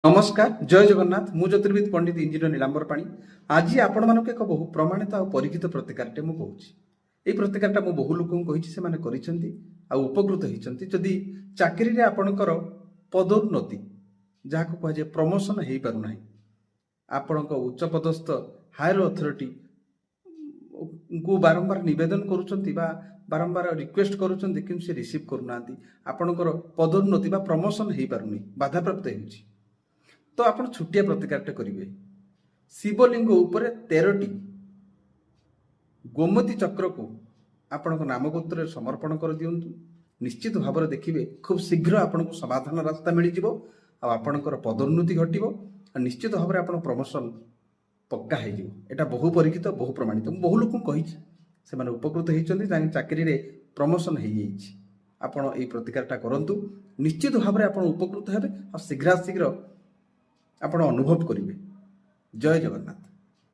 नमस्कार जय जगन्नाथ मु ज्योतिर्विद पंडित इंजीनियर नीलांबर पाणी आज आपण मानक एक बहु प्रमाणित और परीक्षित प्रतिकारटे मु कहूँ ये प्रतिकारटा मु बहु लोक कही उपकृत होती जदि चाकरी रे आपणकर पदोन्नति जहाँ को कहुए प्रमोशन हो पारना आपण उच्च पदस्थ हायर अथॉरिटी को बारंबार निवेदन करुँच बारंबार रिक्वेस्ट करुँच कि रिसीव करूना आपणकर पदोन्नति प्रमोशन हो पारुनी बाधाप्राप्त हो तो आप छुटिया प्रतिकारटे करेंगे शिवलिंग उपर 13टी गोमती चक्र को आपण नामगोत्र समर्पण कर दिंतु निश्चित भाव में देखिए खूब शीघ्र आपन को समाधान रास्ता मिल जाव आपणकर पदोन्नति घटो निश्चित भाव में आप प्रमोशन पक्का हो बहु परीक्षित बहु प्रमाणित बहु लोक कही से उपकृत होती चाकरी रे प्रमोशन हो आपड़ ये प्रतिकारटा करूँ निश्चित भाव में आप उपकृत हे शीघ्र शीघ्र आपण अनुभव करेंगे। जय जगन्नाथ।